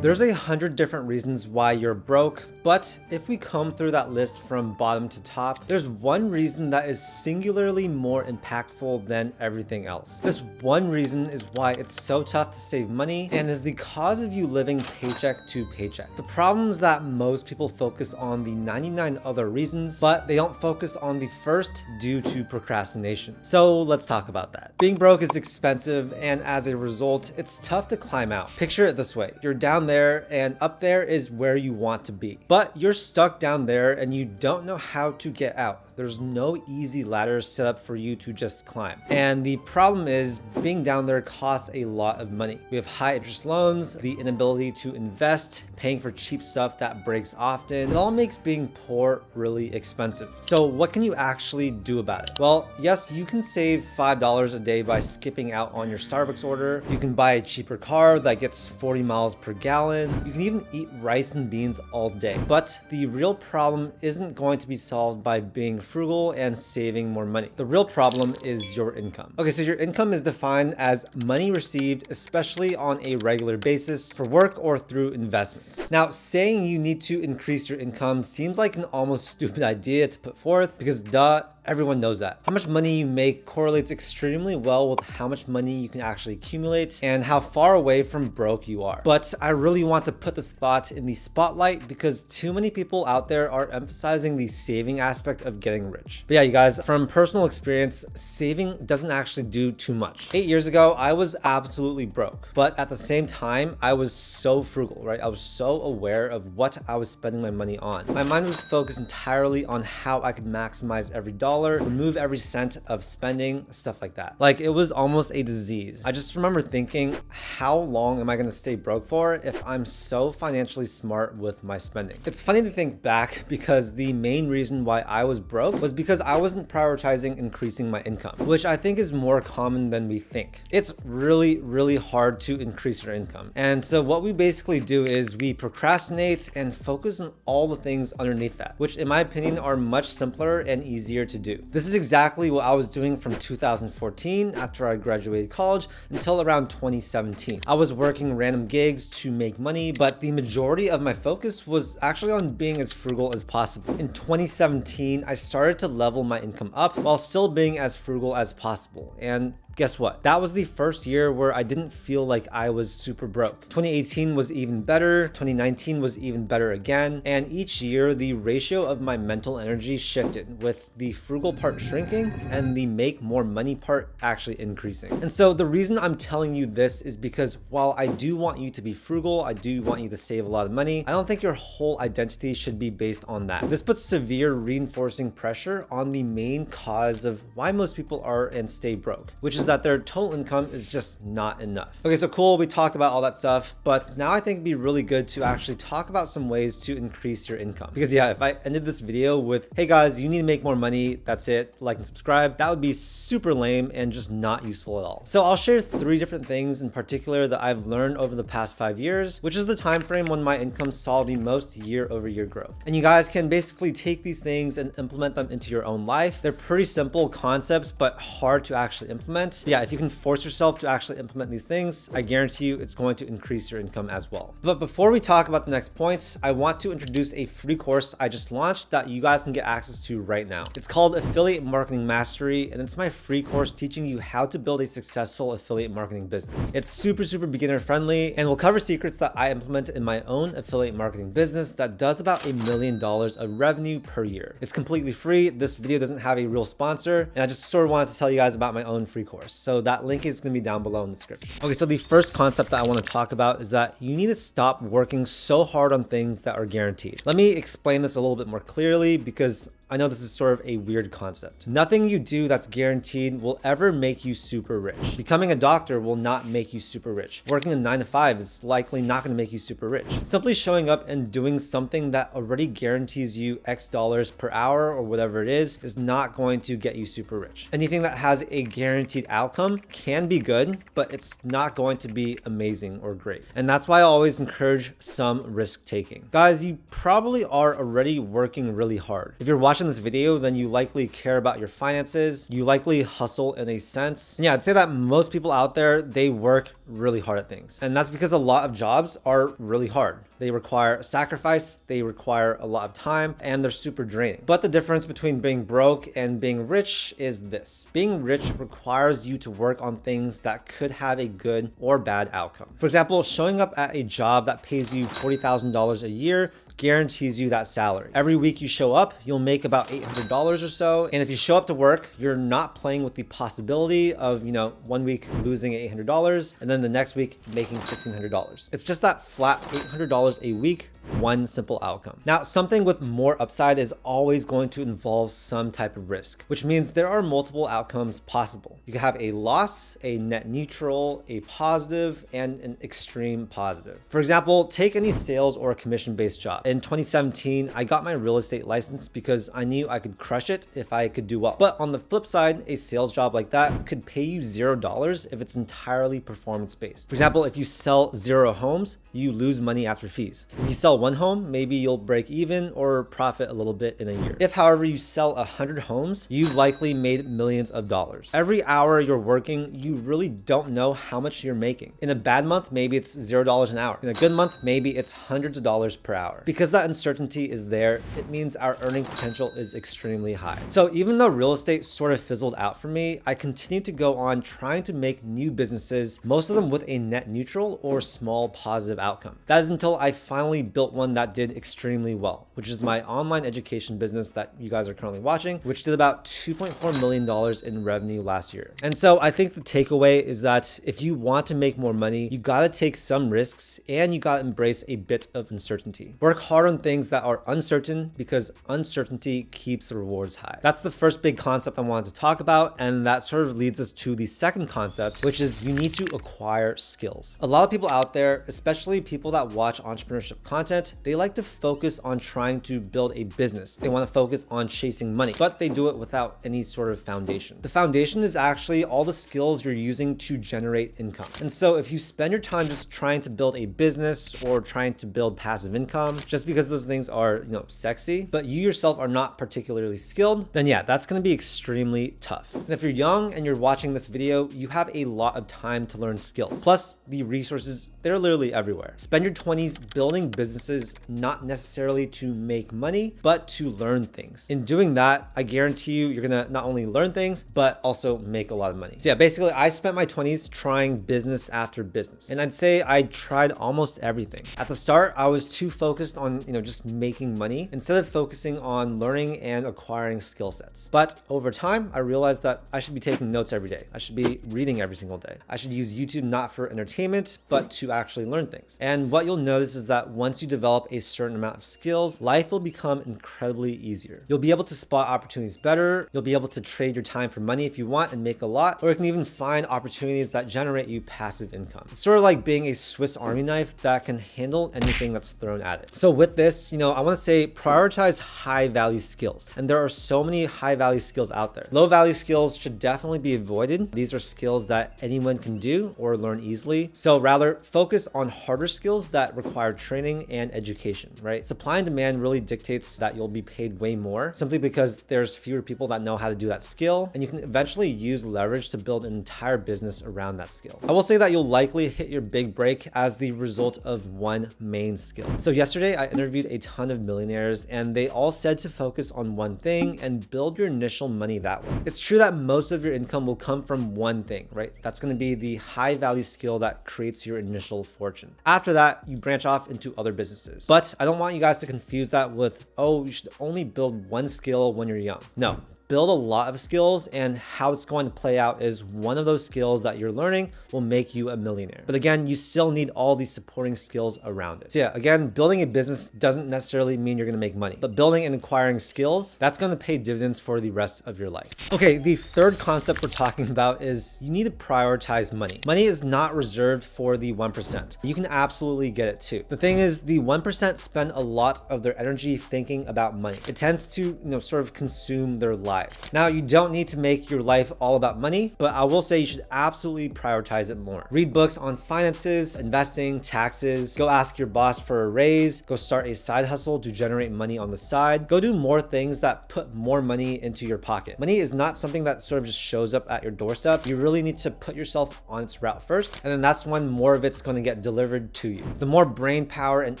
There's 100 different reasons why you're broke, but if we comb through that list from bottom to top, there's one reason that is singularly more impactful than everything else. This one reason is why it's so tough to save money and is the cause of you living paycheck to paycheck. The problem is that most people focus on the 99 other reasons, but they don't focus on the first due to procrastination. So let's talk about that. Being broke is expensive, and as a result, it's tough to climb out. Picture it this way. You're down there and up there is where you want to be, but you're stuck down there and you don't know how to get out. There's no easy ladder set up for you to just climb. And the problem is being down there costs a lot of money. We have high interest loans, the inability to invest, paying for cheap stuff that breaks often. It all makes being poor really expensive. So what can you actually do about it? Well, yes, you can save $5 a day by skipping out on your Starbucks order. You can buy a cheaper car that gets 40 miles per gallon. You can even eat rice and beans all day. But the real problem isn't going to be solved by being frugal and saving more money. The real problem is your income. Okay, so your income is defined as money received, especially on a regular basis for work or through investments. Now, saying you need to increase your income seems like an almost stupid idea to put forth because duh, everyone knows that. How much money you make correlates extremely well with how much money you can actually accumulate and how far away from broke you are. But I really want to put this thought in the spotlight because too many people out there are emphasizing the saving aspect of getting rich. But yeah, you guys, from personal experience, saving doesn't actually do too much. 8 years ago, I was absolutely broke, but at the same time, I was so frugal, right? I was so aware of what I was spending my money on. My mind was focused entirely on how I could maximize every dollar, remove every cent of spending, stuff like that. Like it was almost a disease. I just remember thinking, how long am I gonna stay broke for if I'm so financially smart with my spending? It's funny to think back because the main reason why I was broke was because I wasn't prioritizing increasing my income, which I think is more common than we think. It's really hard to increase your income. And so what we basically do is we procrastinate and focus on all the things underneath that, which in my opinion are much simpler and easier to do. This is exactly what I was doing from 2014 after I graduated college until around 2017. I was working random gigs to make money, but the majority of my focus was actually on being as frugal as possible. In 2017, I started to level my income up while still being as frugal as possible. And guess what? That was the first year where I didn't feel like I was super broke. 2018 was even better. 2019 was even better again. And each year, the ratio of my mental energy shifted, with the frugal part shrinking and the make more money part actually increasing. And so the reason I'm telling you this is because while I do want you to be frugal, I do want you to save a lot of money, I don't think your whole identity should be based on that. This puts severe reinforcing pressure on the main cause of why most people are and stay broke, which is that their total income is just not enough. Okay, so cool, we talked about all that stuff, but now I think it'd be really good to actually talk about some ways to increase your income. Because yeah, if I ended this video with, hey guys, you need to make more money, that's it, like and subscribe, that would be super lame and just not useful at all. So I'll share 3 different things in particular that I've learned over the past 5 years, which is the time frame when my income saw the most year-over-year growth. And you guys can basically take these things and implement them into your own life. They're pretty simple concepts, but hard to actually implement. Yeah, if you can force yourself to actually implement these things, I guarantee you it's going to increase your income as well. But before we talk about the next points, I want to introduce a free course I just launched that you guys can get access to right now. It's called Affiliate Marketing Mastery, and it's my free course teaching you how to build a successful affiliate marketing business. It's super beginner friendly and will cover secrets that I implement in my own affiliate marketing business that does about $1 million of revenue per year. It's completely free. This video doesn't have a real sponsor, and I just sort of wanted to tell you guys about my own free course. So that link is going to be down below in the description. Okay, so the first concept that I want to talk about is that you need to stop working so hard on things that are guaranteed. Let me explain this a little bit more clearly because I know this is sort of a weird concept. Nothing you do that's guaranteed will ever make you super rich. Becoming a doctor will not make you super rich. Working a 9 to 5 is likely not going to make you super rich. Simply showing up and doing something that already guarantees you X dollars per hour or whatever it is not going to get you super rich. Anything that has a guaranteed outcome can be good, but it's not going to be amazing or great. And that's why I always encourage some risk taking. Guys, you probably are already working really hard. If you're watching watching this video, then you likely care about your finances. You likely hustle in a sense. And yeah, I'd say that most people out there, they work really hard at things. And that's because a lot of jobs are really hard. They require sacrifice, they require a lot of time, and they're super draining. But the difference between being broke and being rich is this. Being rich requires you to work on things that could have a good or bad outcome. For example, showing up at a job that pays you $40,000 a year guarantees you that salary. Every week you show up, you'll make about $800 or so. And if you show up to work, you're not playing with the possibility of, 1 week losing $800 and then the next week making $1,600. It's just that flat $800 a week, one simple outcome. Now, something with more upside is always going to involve some type of risk, which means there are multiple outcomes possible. You can have a loss, a net neutral, a positive, and an extreme positive. For example, take any sales or commission-based job. In 2017, I got my real estate license because I knew I could crush it if I could do well. But on the flip side, a sales job like that could pay you $0 if it's entirely performance-based. For example, if you sell 0 homes, you lose money after fees. If you sell 1 home, maybe you'll break even or profit a little bit in a year. If, however, you sell 100 homes, you've likely made millions of dollars. Every hour you're working, you really don't know how much you're making. In a bad month, maybe it's $0 an hour. In a good month, maybe it's hundreds of dollars per hour. Because that uncertainty is there, it means our earning potential is extremely high. So even though real estate sort of fizzled out for me, I continued to go on trying to make new businesses, most of them with a net neutral or small positive outcome. That is until I finally built one that did extremely well, which is my online education business that you guys are currently watching, which did about $2.4 million in revenue last year. And so I think the takeaway is that if you want to make more money, you gotta take some risks and you gotta embrace a bit of uncertainty. Work hard on things that are uncertain because uncertainty keeps the rewards high. That's the first big concept I wanted to talk about, and that sort of leads us to the second concept, which is you need to acquire skills. A lot of people out there, especially people that watch entrepreneurship content, they like to focus on trying to build a business. They want to focus on chasing money, but they do it without any sort of foundation. The foundation is actually all the skills you're using to generate income. And so if you spend your time just trying to build a business or trying to build passive income, just because those things are, sexy, but you yourself are not particularly skilled, then yeah, that's going to be extremely tough. And if you're young and you're watching this video, you have a lot of time to learn skills. Plus, the resources, they're literally everywhere. Spend your 20s building businesses, not necessarily to make money, but to learn things. In doing that, I guarantee you're going to not only learn things, but also make a lot of money. So yeah, basically, I spent my 20s trying business after business. And I'd say I tried almost everything. At the start, I was too focused on, just making money instead of focusing on learning and acquiring skill sets. But over time, I realized that I should be taking notes every day. I should be reading every single day. I should use YouTube not for entertainment, but to actually learn things. And what you'll notice is that once you develop a certain amount of skills, life will become incredibly easier. You'll be able to spot opportunities better. You'll be able to trade your time for money if you want and make a lot, or you can even find opportunities that generate you passive income. It's sort of like being a Swiss Army knife that can handle anything that's thrown at it. So with this, I want to say prioritize high value skills. And there are so many high value skills out there. Low value skills should definitely be avoided. These are skills that anyone can do or learn easily. So rather focus on harder skills that require training and education, right? Supply and demand really dictates that you'll be paid way more simply because there's fewer people that know how to do that skill, and you can eventually use leverage to build an entire business around that skill. I will say that you'll likely hit your big break as the result of one main skill. So yesterday I interviewed a ton of millionaires and they all said to focus on one thing and build your initial money that way. It's true that most of your income will come from one thing, right? That's going to be the high value skill that creates your initial fortune. After that, you branch off into other businesses. But I don't want you guys to confuse that with, oh, you should only build one skill when you're young. No. Build a lot of skills, and how it's going to play out is one of those skills that you're learning will make you a millionaire. But again, you still need all these supporting skills around it. So yeah, again, building a business doesn't necessarily mean you're going to make money, but building and acquiring skills, that's going to pay dividends for the rest of your life. Okay, the third concept we're talking about is you need to prioritize money. Money is not reserved for the 1%. You can absolutely get it too. The thing is, the 1% spend a lot of their energy thinking about money. It tends to, sort of consume their life. lives. Now, you don't need to make your life all about money, but I will say you should absolutely prioritize it more. Read books on finances, investing, taxes, go ask your boss for a raise, go start a side hustle to generate money on the side, go do more things that put more money into your pocket. Money is not something that sort of just shows up at your doorstep. You really need to put yourself on its route first, and then that's when more of it's going to get delivered to you. The more brain power and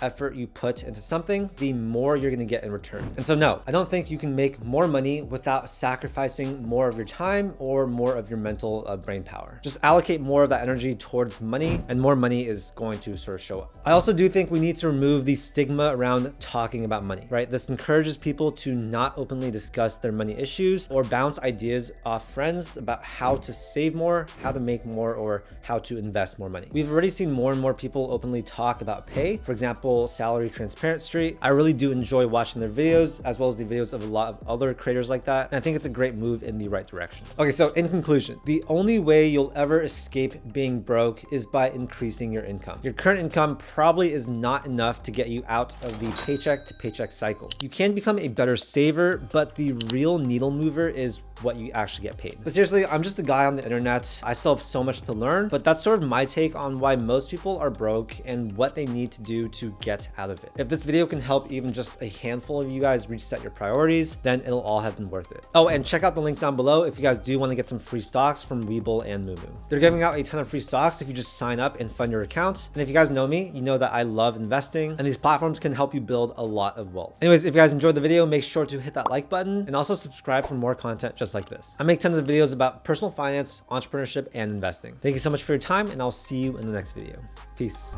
effort you put into something, the more you're going to get in return. And so no, I don't think you can make more money without sacrificing more of your time or more of your mental brain power. Just allocate more of that energy towards money, and more money is going to sort of show up. I also do think we need to remove the stigma around talking about money, right? This encourages people to not openly discuss their money issues or bounce ideas off friends about how to save more, how to make more, or how to invest more money. We've already seen more and more people openly talk about pay. For example, Salary Transparent Street. I really do enjoy watching their videos, as well as the videos of a lot of other creators like that. And I think it's a great move in the right direction. Okay, so in conclusion, the only way you'll ever escape being broke is by increasing your income. Your current income probably is not enough to get you out of the paycheck to paycheck cycle. You can become a better saver, but the real needle mover is what you actually get paid. But seriously, I'm just a guy on the internet. I still have so much to learn, but that's sort of my take on why most people are broke and what they need to do to get out of it. If this video can help even just a handful of you guys reset your priorities, then it'll all have been worth it. Oh, and check out the links down below if you guys do want to get some free stocks from Webull and Moomoo. They're giving out a ton of free stocks if you just sign up and fund your account. And if you guys know me, you know that I love investing, and these platforms can help you build a lot of wealth. Anyways, if you guys enjoyed the video, make sure to hit that like button and also subscribe for more content just like this. I make tons of videos about personal finance, entrepreneurship, and investing. Thank you so much for your time, and I'll see you in the next video. Peace.